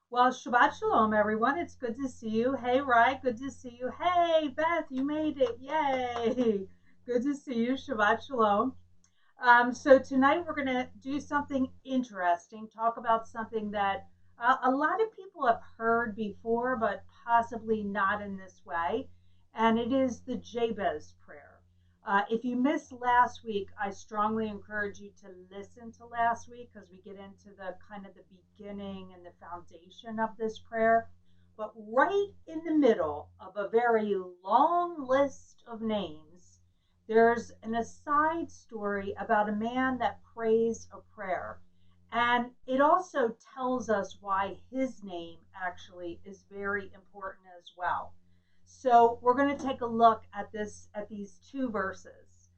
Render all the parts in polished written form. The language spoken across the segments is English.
Well, Shabbat Shalom, everyone. It's good to see you. Hey, Rye, good to see you. Hey, Beth, you made it. Yay. Good to see you. Shabbat Shalom. So tonight we're going to do something interesting, talk about something that a lot of people have heard before, but possibly not in this way. And it is the Jabez prayer. If you missed last week, I strongly encourage you to listen to last week because we get into the kind of the beginning and the foundation of this prayer. But right in the middle of a very long list of names, there's an aside story about a man that prays a prayer. And it also tells us why his name actually is very important as well. So we're going to take a look at these two verses.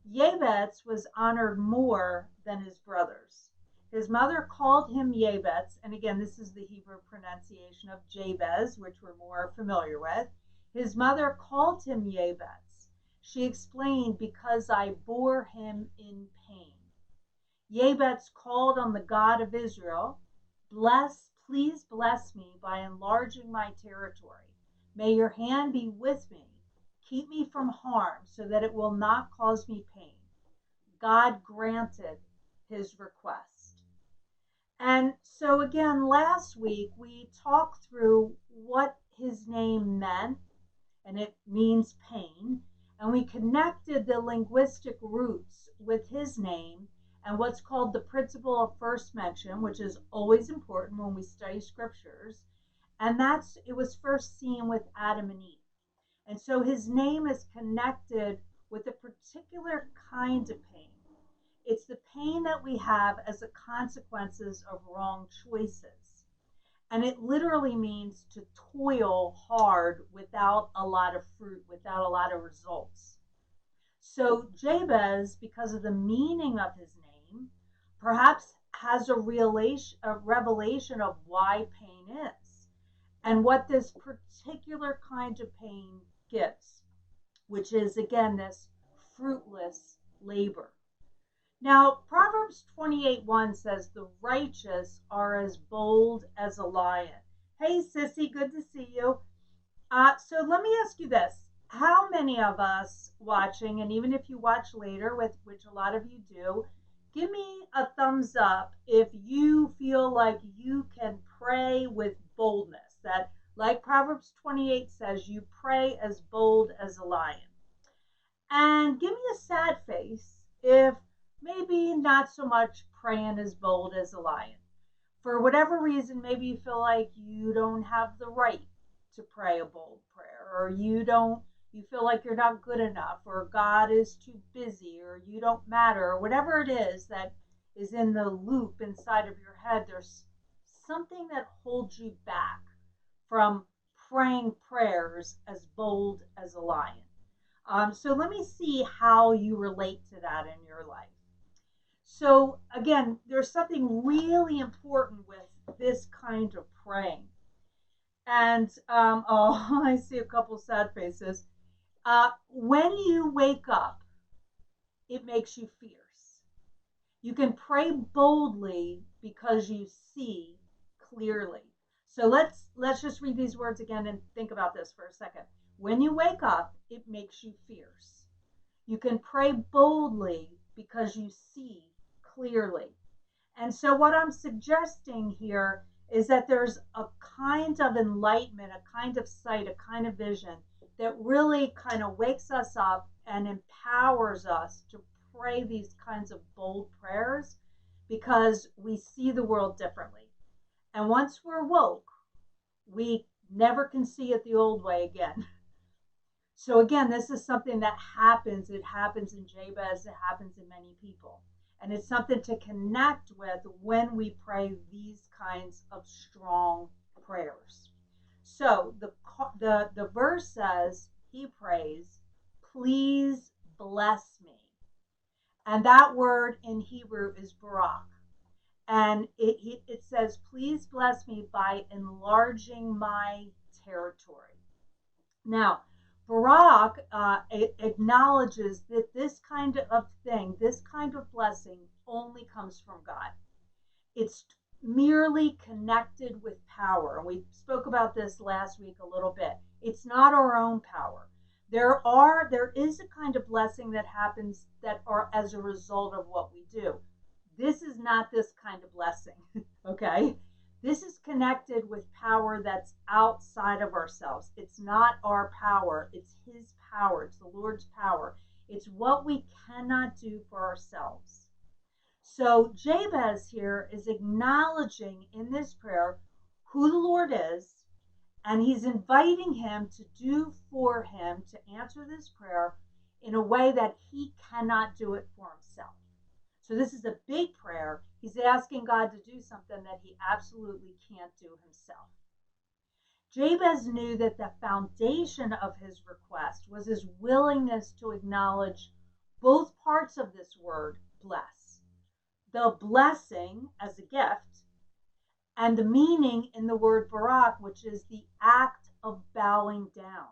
Jabez was honored more than his brothers. His mother called him Jabez, and again, this is the Hebrew pronunciation of Jabez, which we're more familiar with. His mother called him Jabez. She explained, because I bore him in pain. Jabez called on the God of Israel, please bless me by enlarging my territory. May your hand be with me. Keep me from harm so that it will not cause me pain. God granted his request. And so, again, last week we talked through what his name meant, and it means pain. And we connected the linguistic roots with his name and what's called the principle of first mention, which is always important when we study scriptures. And it was first seen with Adam and Eve. And so his name is connected with a particular kind of pain. It's the pain that we have as the consequences of wrong choices. And it literally means to toil hard without a lot of fruit, without a lot of results. So Jabez, because of the meaning of his name, perhaps has a revelation of why pain is and what this particular kind of pain gives, which is, again, this fruitless labor. Now, Proverbs 28:1 says, the righteous are as bold as a lion. Hey, Sissy, good to see you. So let me ask you this. How many of us watching, and even if you watch later, which a lot of you do, give me a thumbs up if you feel like you can pray with boldness. That, like Proverbs 28 says, you pray as bold as a lion. And give me a sad face if maybe not so much praying as bold as a lion. For whatever reason, maybe you feel like you don't have the right to pray a bold prayer, or you feel like you're not good enough, or God is too busy, or you don't matter, or whatever it is that is in the loop inside of your head. There's something that holds you back from praying prayers as bold as a lion. So let me see how you relate to that in your life. So again, there's something really important with this kind of praying. And oh, I see a couple sad faces. When you wake up, it makes you fierce. You can pray boldly because you see clearly. So let's just read these words again and think about this for a second. When you wake up, it makes you fierce. You can pray boldly because you see clearly. And so what I'm suggesting here is that there's a kind of enlightenment, a kind of sight, a kind of vision that really kind of wakes us up and empowers us to pray these kinds of bold prayers because we see the world differently. And once we're woke, we never can see it the old way again. So again, this is something that happens. It happens in Jabez. It happens in many people. And it's something to connect with when we pray these kinds of strong prayers. So the verse says, he prays, please bless me. And that word in Hebrew is barak. And it says, please bless me by enlarging my territory. Now, Barak acknowledges that this kind of thing, this kind of blessing, only comes from God. It's merely connected with power. And we spoke about this last week a little bit. It's not our own power. There is a kind of blessing that happens that are as a result of what we do. This is not this kind of blessing. Okay? This is connected with power that's outside of ourselves. It's not our power, it's His power, it's the Lord's power. It's what we cannot do for ourselves. So Jabez here is acknowledging in this prayer who the Lord is, and he's inviting him to do for him, to answer this prayer in a way that he cannot do it for himself. So this is a big prayer. He's asking God to do something that he absolutely can't do himself. Jabez knew that the foundation of his request was his willingness to acknowledge both parts of this word, bless. The blessing as a gift, and the meaning in the word barak, which is the act of bowing down.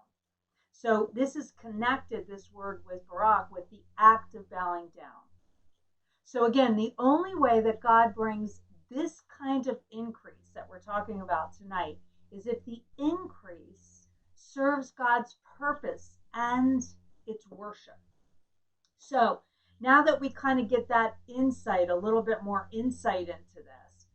So this is connected, this word with barak, with the act of bowing down. So again, the only way that God brings this kind of increase that we're talking about tonight is if the increase serves God's purpose and its worship. So now that we kind of get that insight, a little bit more insight into this,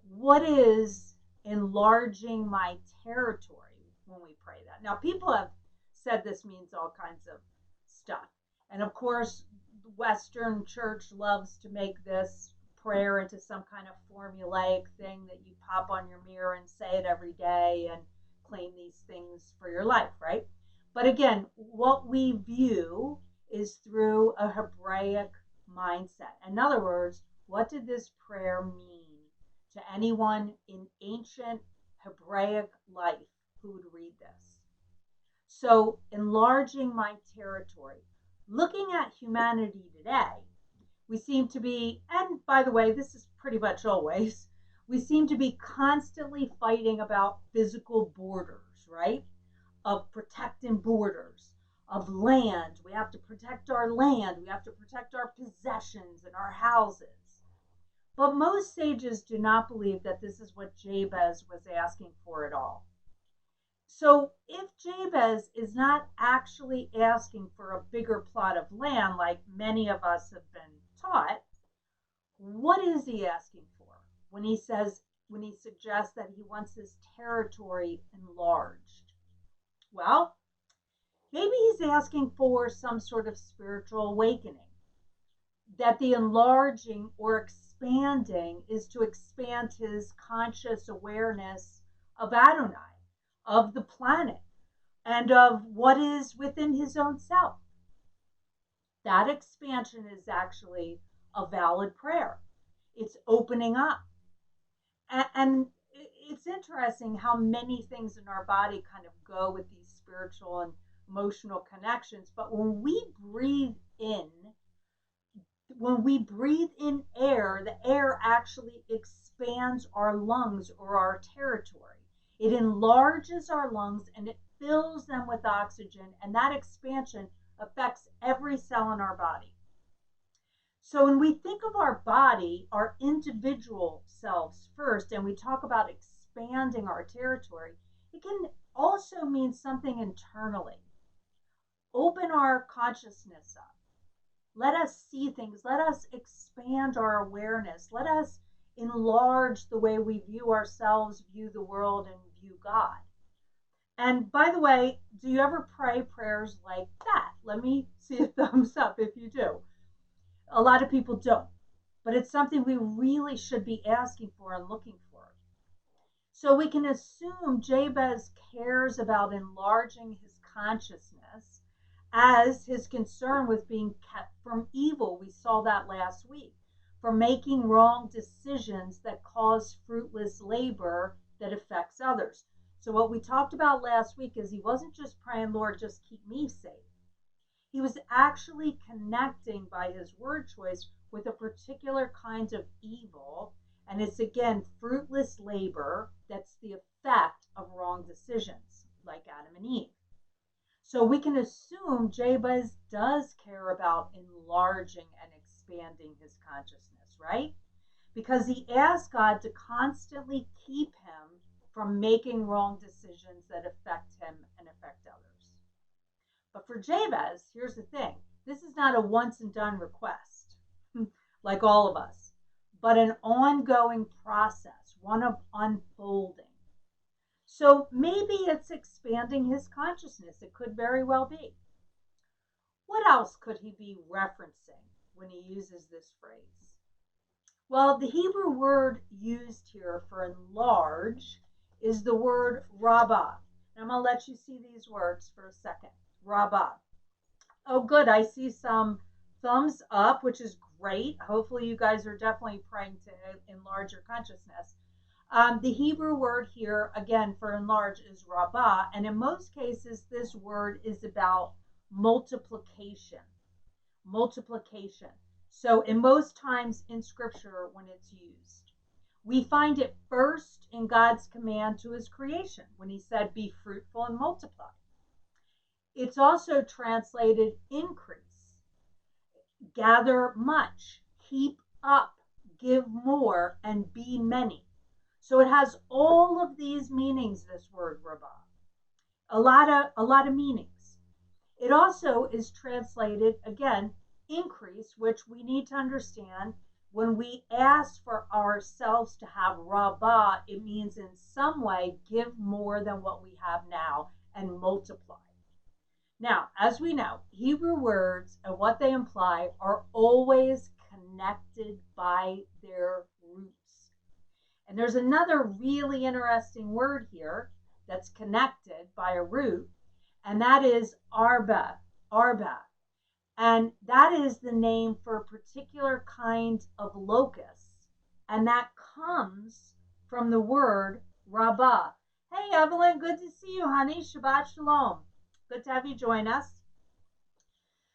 what is enlarging my territory when we pray that? Now, people have said this means all kinds of stuff. And of course, the Western church loves to make this prayer into some kind of formulaic thing that you pop on your mirror and say it every day and claim these things for your life, right? But again, what we view is through a Hebraic mindset. In other words, what did this prayer mean to anyone in ancient Hebraic life who would read this? So, enlarging my territory. Looking at humanity today, we seem to be, and by the way, this is pretty much always, we seem to be constantly fighting about physical borders, right? Of protecting borders, of land. We have to protect our land. We have to protect our possessions and our houses. But most sages do not believe that this is what Jabez was asking for at all. So if Jabez is not actually asking for a bigger plot of land like many of us have been taught, what is he asking for when he suggests that he wants his territory enlarged? Well, maybe he's asking for some sort of spiritual awakening. That the enlarging or expanding is to expand his conscious awareness of Adonai, of the planet, and of what is within his own self. That expansion is actually a valid prayer. It's opening up. And it's interesting how many things in our body kind of go with these spiritual and emotional connections. But when we breathe in air, the air actually expands our lungs or our territory. It enlarges our lungs and it fills them with oxygen, and that expansion affects every cell in our body. So when we think of our body, our individual selves first, and we talk about expanding our territory, it can also mean something internally. Open our consciousness up. Let us see things. Let us expand our awareness. Let us enlarge the way we view ourselves, view the world, and view God. And by the way, do you ever pray prayers like that? Let me see a thumbs up if you do. A lot of people don't, but it's something we really should be asking for and looking for. So we can assume Jabez cares about enlarging his consciousness as his concern with being kept from evil. We saw that last week. For making wrong decisions that cause fruitless labor that affects others. So what we talked about last week is he wasn't just praying, Lord, just keep me safe. He was actually connecting by his word choice with a particular kind of evil. And it's again, fruitless labor that's the effect of wrong decisions, like Adam and Eve. So we can assume Jabez does care about enlarging and expanding his consciousness, right? because he asked God to constantly keep him from making wrong decisions that affect him and affect others. But for Jabez, here's the thing, this is not a once and done request, like all of us, but an ongoing process, one of unfolding. So maybe it's expanding his consciousness. It could very well be. What else could he be referencing when he uses this phrase? Well, the Hebrew word used here for enlarge is the word rabbah. And I'm going to let you see these words for a second. Rabbah. Oh, good. I see some thumbs up, which is great. Hopefully, you guys are definitely praying to enlarge your consciousness. The Hebrew word here, again, for enlarge is rabbah. And in most cases, this word is about multiplication. Multiplication. So in most times in scripture when it's used, we find it first in God's command to his creation when he said, be fruitful and multiply. It's also translated increase, gather much, heap up, give more, and be many. So it has all of these meanings, this word rabbah. A lot of meanings. It also is translated, again, increase, which we need to understand. When we ask for ourselves to have rabbah, it means in some way give more than what we have now and multiply. Now, as we know, Hebrew words and what they imply are always connected by their roots. And there's another really interesting word here that's connected by a root, and that is arba, arba. And that is the name for a particular kind of locust. And that comes from the word rabbah. Hey, Evelyn, good to see you, honey. Shabbat shalom. Good to have you join us.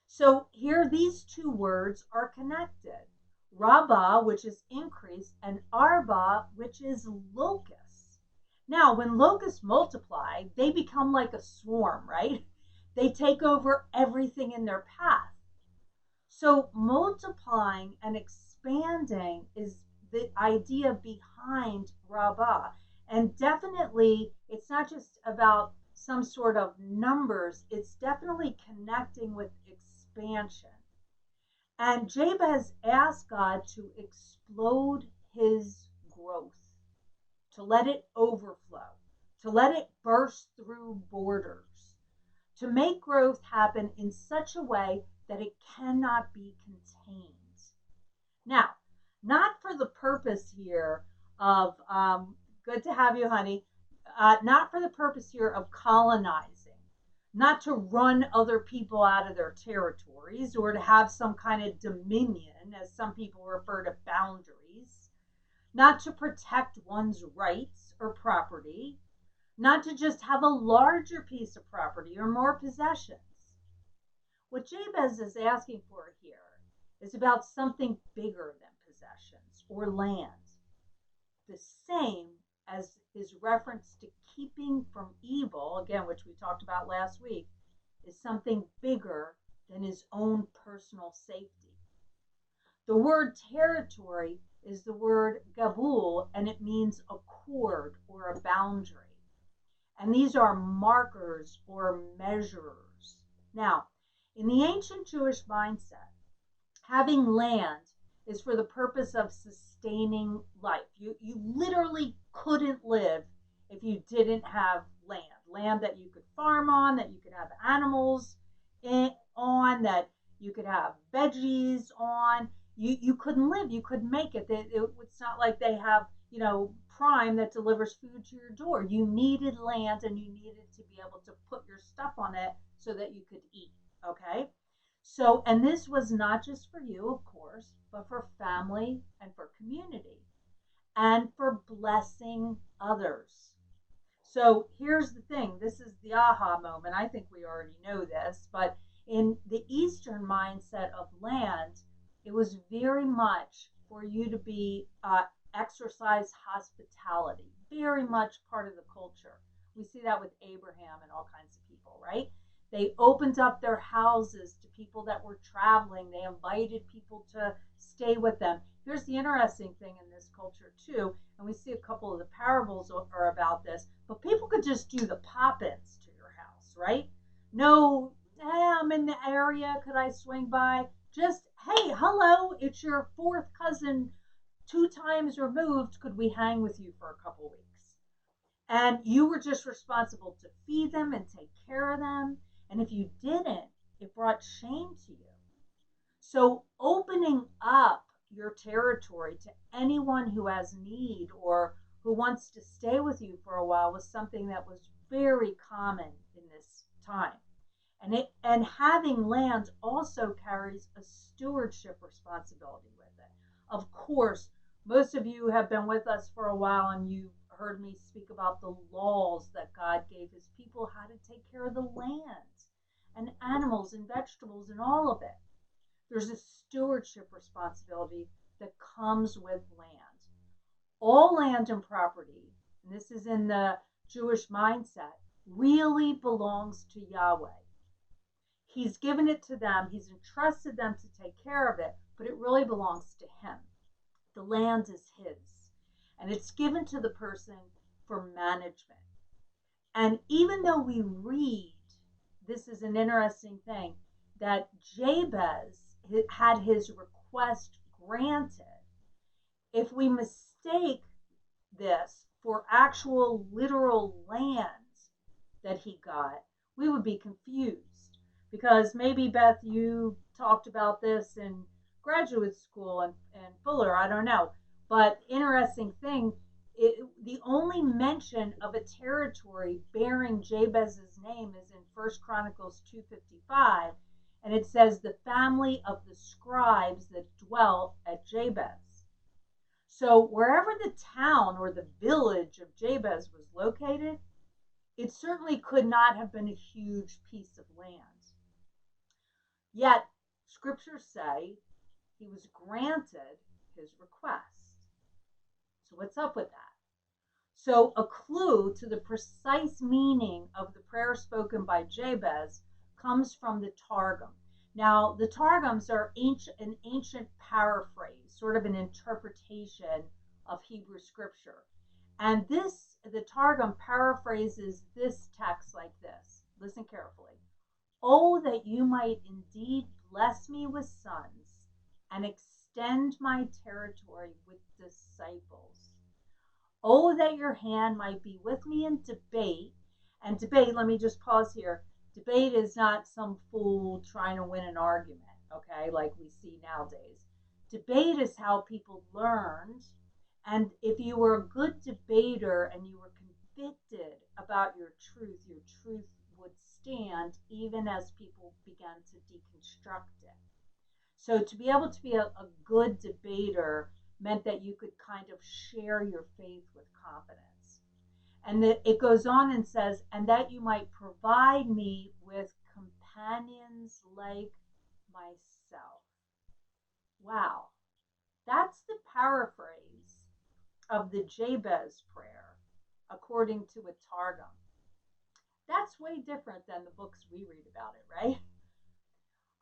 So here these two words are connected. Rabbah, which is increase, and arba, which is locust. Now, when locusts multiply, they become like a swarm, right? They take over everything in their path. So multiplying and expanding is the idea behind rabbah. And definitely, it's not just about some sort of numbers, it's definitely connecting with expansion. And Jabez asked God to explode his growth, to let it overflow, to let it burst through borders, to make growth happen in such a way that it cannot be contained. Now, not for the purpose here of, good to have you, honey, not for the purpose here of colonizing, not to run other people out of their territories or to have some kind of dominion, as some people refer to boundaries, not to protect one's rights or property, not to just have a larger piece of property or more possessions. What Jabez is asking for here is about something bigger than possessions or land. The same as his reference to keeping from evil, again, which we talked about last week, is something bigger than his own personal safety. The word territory is the word gabul, and it means a cord or a boundary. And these are markers or measurers. Now, in the ancient Jewish mindset, having land is for the purpose of sustaining life. You literally couldn't live if you didn't have land. Land that you could farm on, that you could have animals on, that you could have veggies on. You couldn't live. You couldn't make it. It's not like they have, Prime that delivers food to your door. You needed land and you needed to be able to put your stuff on it so that you could eat. Okay? So, and this was not just for you, of course, but for family and for community and for blessing others. So here's the thing. This is the aha moment. I think we already know this, but in the Eastern mindset of land, it was very much for you to be exercise hospitality, very much part of the culture. We see that with Abraham and all kinds of people, right? They opened up their houses to people that were traveling. They invited people to stay with them. Here's the interesting thing in this culture too, and we see a couple of the parables are about this, but people could just do the pop-ins to your house, right? No, hey, I'm in the area, could I swing by? Just, hey, hello, it's your fourth cousin 2 times removed, could we hang with you for a couple weeks? And you were just responsible to feed them and take care of them. And if you didn't, it brought shame to you. So opening up your territory to anyone who has need or who wants to stay with you for a while was something that was very common in this time. And having land also carries a stewardship responsibility with it. Of course, most of you have been with us for a while and you've heard me speak about the laws that God gave his people, how to take care of the land and animals and vegetables and all of it. There's a stewardship responsibility that comes with land. All land and property, and this is in the Jewish mindset, really belongs to Yahweh. He's given it to them, he's entrusted them to take care of it, but it really belongs to him. The land is his, and it's given to the person for management. And even though we read, this is an interesting thing, that Jabez had his request granted, if we mistake this for actual literal land that he got, we would be confused. Because maybe, Beth, you talked about this in graduate school and Fuller, I don't know. But interesting thing, the only mention of a territory bearing Jabez's name is in 1 Chronicles 2:55, and it says the family of the scribes that dwelt at Jabez. So wherever the town or the village of Jabez was located, it certainly could not have been a huge piece of land. Yet, scriptures say he was granted his request. So what's up with that? So a clue to the precise meaning of the prayer spoken by Jabez comes from the Targum. Now, the Targums are an ancient paraphrase, sort of an interpretation of Hebrew scripture. And the Targum paraphrases this text like this. Listen carefully. Oh, that you might indeed bless me with sons and extend my territory with disciples. Oh, that your hand might be with me in debate. And debate, let me just pause here. Debate is not some fool trying to win an argument, okay, like we see nowadays. Debate is how people learned. And if you were a good debater and you were convicted about your truth would stand even as people began to deconstruct it. So to be able to be a good debater meant that you could kind of share your faith with confidence. And it goes on and says, and that you might provide me with companions like myself. Wow. That's the paraphrase of the Jabez prayer, according to a Targum. That's way different than the books we read about it, right?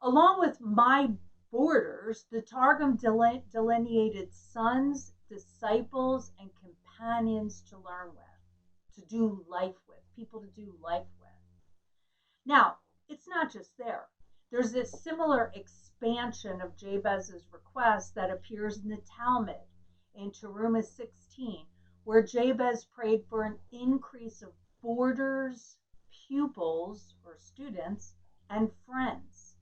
Along with my borders, the Targum delineated sons, disciples, and companions to learn with, to do life with, people to do life with. Now, it's not just there. There's this similar expansion of Jabez's request that appears in the Talmud in Teruma 16, where Jabez prayed for an increase of boarders, pupils, or students, and friends.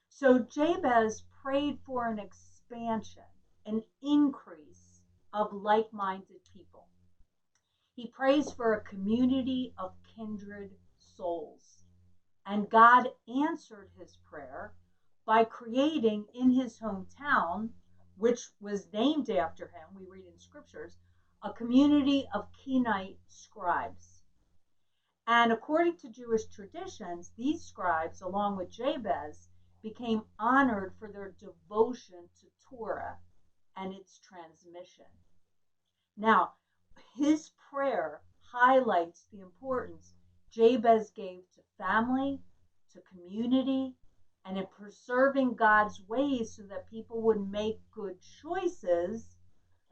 So Jabez prayed for an expansion, an increase of like-minded people. He prays for a community of kindred souls. And God answered his prayer by creating in his hometown, which was named after him, we read in scriptures, a community of Kenite scribes. And according to Jewish traditions, these scribes, along with Jabez, became honored for their devotion to Torah and its transmission. Now, his prayer highlights the importance Jabez gave to family, to community, and in preserving God's ways so that people would make good choices,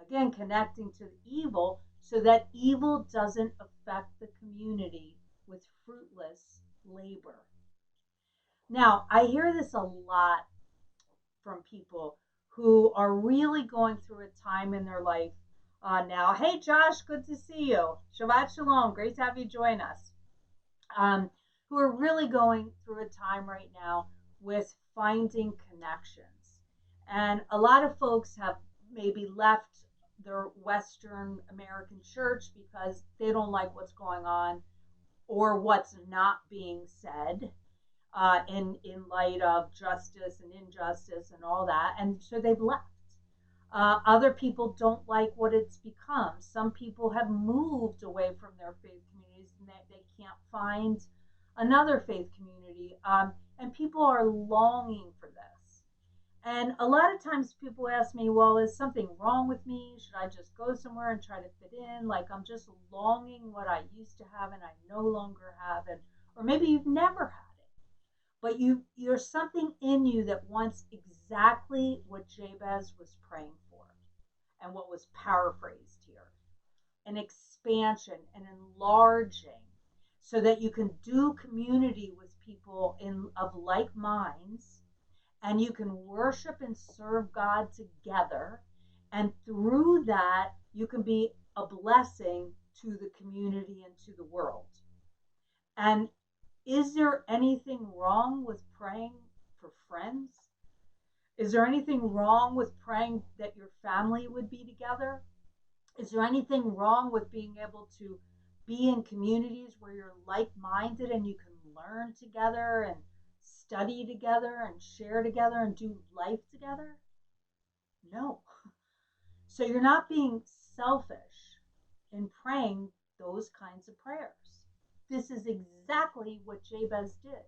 again, connecting to the evil, so that evil doesn't affect the community with fruitless labor. Now, I hear this a lot from people who are really going through a time in their life now. Hey, Josh, good to see you. Shabbat Shalom. Great to have you join us. Who are really going through a time right now with finding connections. And a lot of folks have maybe left their Western American church because they don't like what's going on or what's not being said in light of justice and injustice and all that. And so they've left. Other people don't like what it's become. Some people have moved away from their faith communities and they can't find another faith community. And people are longing for this. And a lot of times people ask me, well, is something wrong with me? Should I just go somewhere and try to fit in? Like I'm just longing what I used to have and I no longer have. And, or maybe you've never had it, but there's something in you that wants exactly what Jabez was praying for and what was paraphrased here, an expansion, an enlarging, so that you can do community with people of like minds, and you can worship and serve God together, and through that you can be a blessing to the community and to the world. And is there anything wrong with praying for friends? Is there anything wrong with praying that your family would be together? Is there anything wrong with being able to be in communities where you're like-minded and you can learn together and study together and share together and do life together? No. So you're not being selfish in praying those kinds of prayers. This is exactly what Jabez did.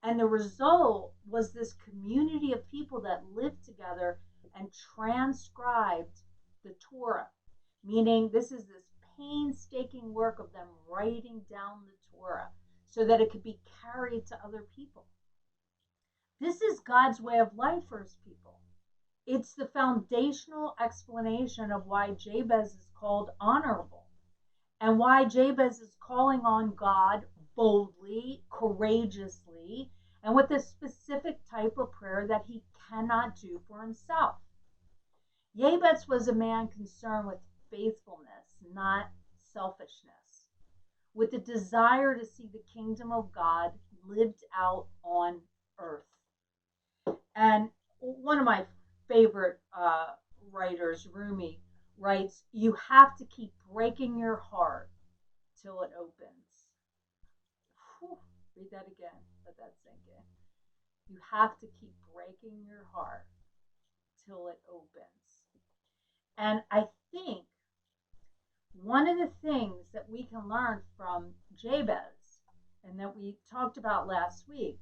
And the result was this community of people that lived together and transcribed the Torah, meaning this is this painstaking work of them writing down the Torah so that it could be carried to other people. This is God's way of life for his people. It's the foundational explanation of why Jabez is called honorable and why Jabez is calling on God boldly, courageously, and with a specific type of prayer that he cannot do for himself. Jabez was a man concerned with faithfulness, not selfishness, with the desire to see the kingdom of God lived out on earth. And one of my favorite writers, Rumi, writes, you have to keep breaking your heart till it opens. Whew, read that again. Let that sink in. You have to keep breaking your heart till it opens. And I think one of the things that we can learn from Jabez and that we talked about last week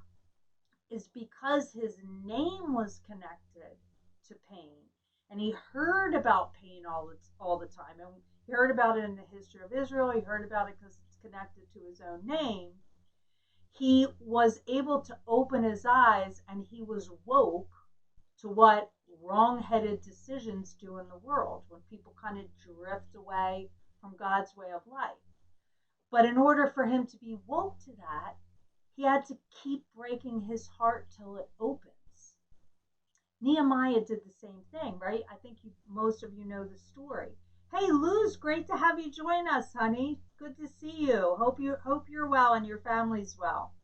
is because his name was connected to pain and he heard about pain all the time, and he heard about it in the history of Israel, he heard about it because it's connected to his own name. He was able to open his eyes and he was woke to what wrong-headed decisions do in the world when people kind of drift away from God's way of life. But in order for him to be woke to that, he had to keep breaking his heart till it opens. Nehemiah did the same thing, right? I think most of you know the story. Hey, Luz, great to have you join us, honey. Good to see you. Hope you're well and your family's well.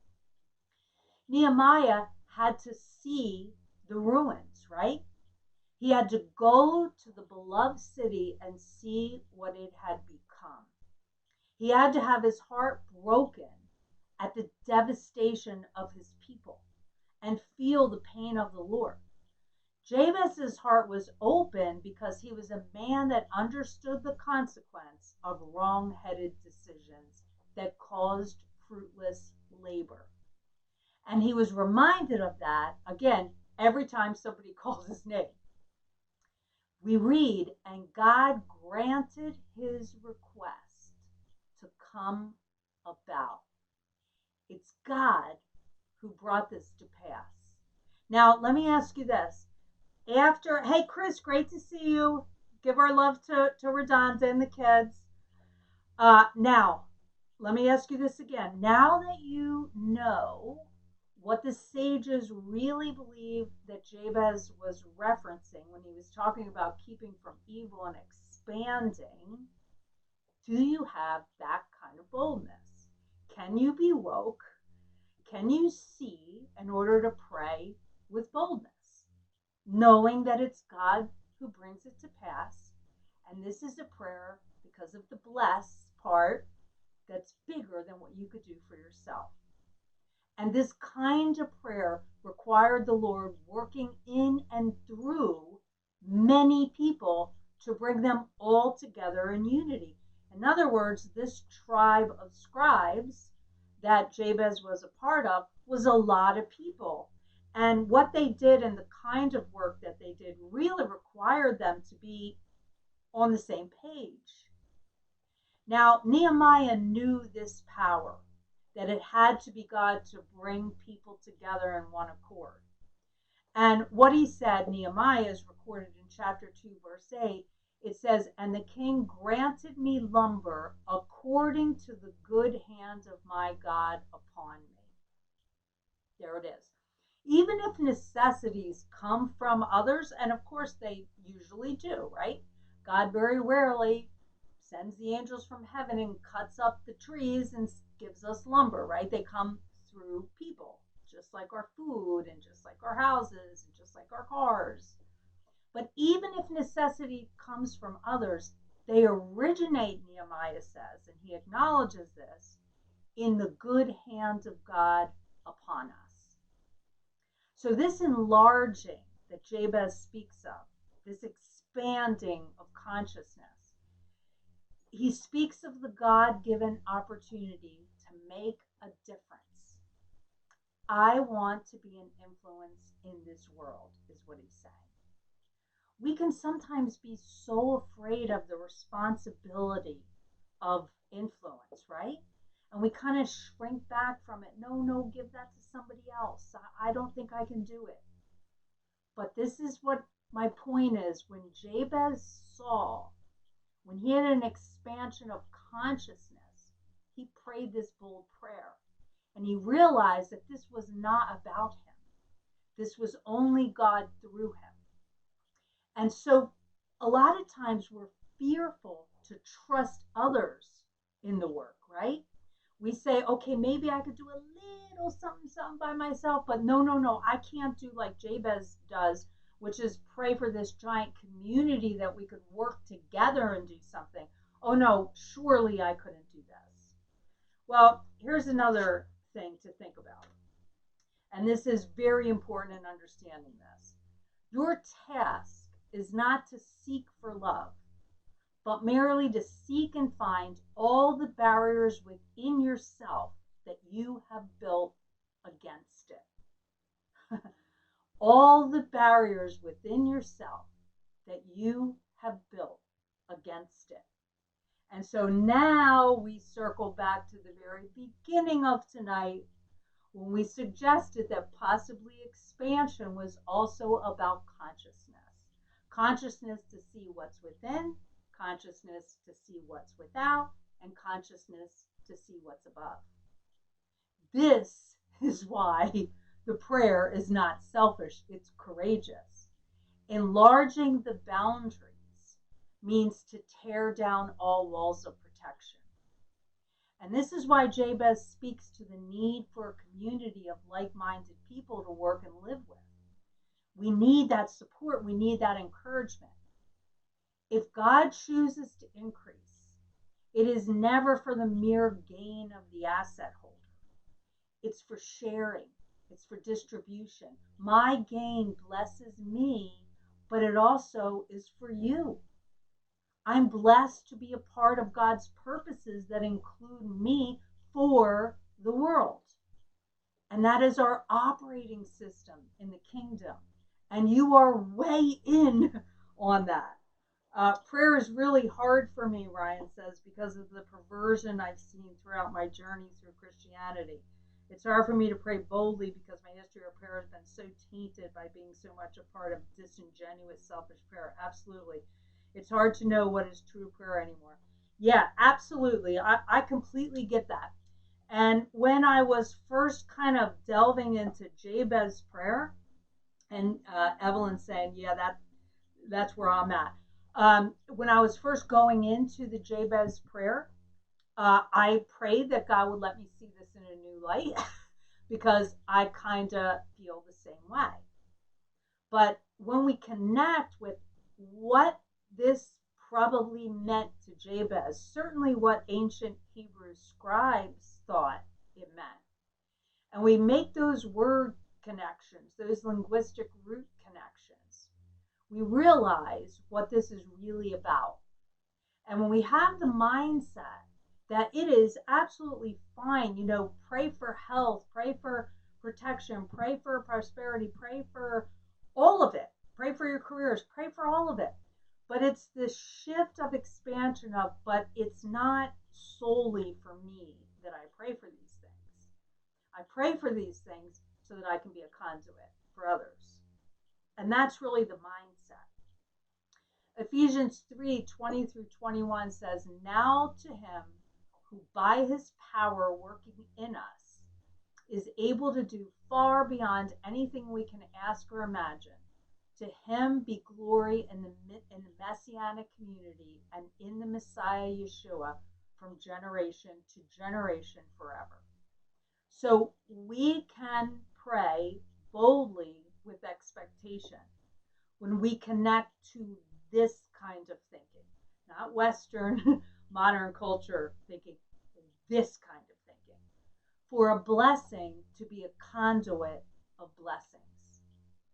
Nehemiah had to see the ruins, right? He had to go to the beloved city and see what it had become. He had to have his heart broken at the devastation of his people and feel the pain of the Lord. Jabez's heart was open because he was a man that understood the consequence of wrong-headed decisions that caused fruitless labor. And he was reminded of that, again, every time somebody calls his name. We read, and God granted his request to come about. It's God who brought this to pass. Now, let me ask you this. Hey, Chris, great to see you. Give our love to Redonda and the kids. Now, let me ask you this again. Now that you know what the sages really believed that Jabez was referencing when he was talking about keeping from evil and expanding, do you have that kind of boldness? Can you be woke? Can you see in order to pray with boldness, knowing that it's God who brings it to pass? And this is a prayer because of the bless part that's bigger than what you could do for yourself. And this kind of prayer required the Lord working in and through many people to bring them all together in unity. In other words, this tribe of scribes that Jabez was a part of was a lot of people. And what they did and the kind of work that they did really required them to be on the same page. Now, Nehemiah knew this power, that it had to be God to bring people together in one accord. And what he said, Nehemiah, is recorded in chapter 2, verse 8. It says, "And the king granted me lumber according to the good hand of my God upon me." There it is. Even if necessities come from others, and of course they usually do, right? God very rarely sends the angels from heaven and cuts up the trees and gives us lumber, right? They come through people, just like our food and just like our houses and just like our cars. But even if necessity comes from others, they originate, Nehemiah says, and he acknowledges this, in the good hand of God upon us. So this enlarging that Jabez speaks of, this expanding of consciousness, he speaks of the God-given opportunity to make a difference. I want to be an influence in this world, is what he's saying. We can sometimes be so afraid of the responsibility of influence, right? And we kind of shrink back from it. No, give that to somebody else. I don't think I can do it. But this is what my point is. When Jabez saw, when he had an expansion of consciousness, he prayed this bold prayer. And he realized that this was not about him. This was only God through him. And so a lot of times we're fearful to trust others in the work, right? We say, okay, maybe I could do a little something by myself, but no, I can't do like Jabez does, which is pray for this giant community that we could work together and do something. Oh no, surely I couldn't do this. Well, here's another thing to think about. And this is very important in understanding this. Your task is not to seek for love, but merely to seek and find all the barriers within yourself that you have built against it. All the barriers within yourself that you have built against it. And so now we circle back to the very beginning of tonight when we suggested that possibly expansion was also about consciousness. Consciousness to see what's within, consciousness to see what's without, and consciousness to see what's above. This is why the prayer is not selfish, it's courageous. Enlarging the boundaries means to tear down all walls of protection. And this is why Jabez speaks to the need for a community of like-minded people to work and live with. We need that support. We need that encouragement. If God chooses to increase, it is never for the mere gain of the asset holder. It's for sharing. It's for distribution. My gain blesses me, but it also is for you. I'm blessed to be a part of God's purposes that include me for the world. And that is our operating system in the kingdom. And you are way in on that. Prayer is really hard for me, Ryan says, because of the perversion I've seen throughout my journey through Christianity. It's hard for me to pray boldly because my history of prayer has been so tainted by being so much a part of disingenuous, selfish prayer. Absolutely. It's hard to know what is true prayer anymore. Yeah, absolutely. I completely get that. And when I was first kind of delving into Jabez prayer, and Evelyn saying, "Yeah, that's where I'm at." When I was first going into the Jabez prayer, I prayed that God would let me see this in a new light because I kind of feel the same way. But when we connect with what this probably meant to Jabez, certainly what ancient Hebrew scribes thought it meant, and we make those word connections, those linguistic root connections, we realize what this is really about. And when we have the mindset that it is absolutely fine, pray for health, pray for protection, pray for prosperity, pray for all of it, pray for your careers, pray for all of it. But it's this shift of expansion of, but it's not solely for me that I pray for these things. I pray for these things so that I can be a conduit for others. And that's really the mindset. Ephesians 3:20 through 21 says, "Now to him who by his power working in us is able to do far beyond anything we can ask or imagine. To him be glory in the messianic community and in the Messiah Yeshua from generation to generation forever." So we can pray boldly with expectation when we connect to this kind of thinking, not Western modern culture thinking, this kind of thinking, for a blessing to be a conduit of blessings.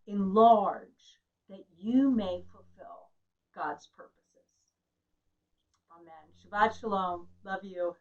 Enlarge that you may fulfill God's purposes. Amen. Shabbat Shalom. Love you.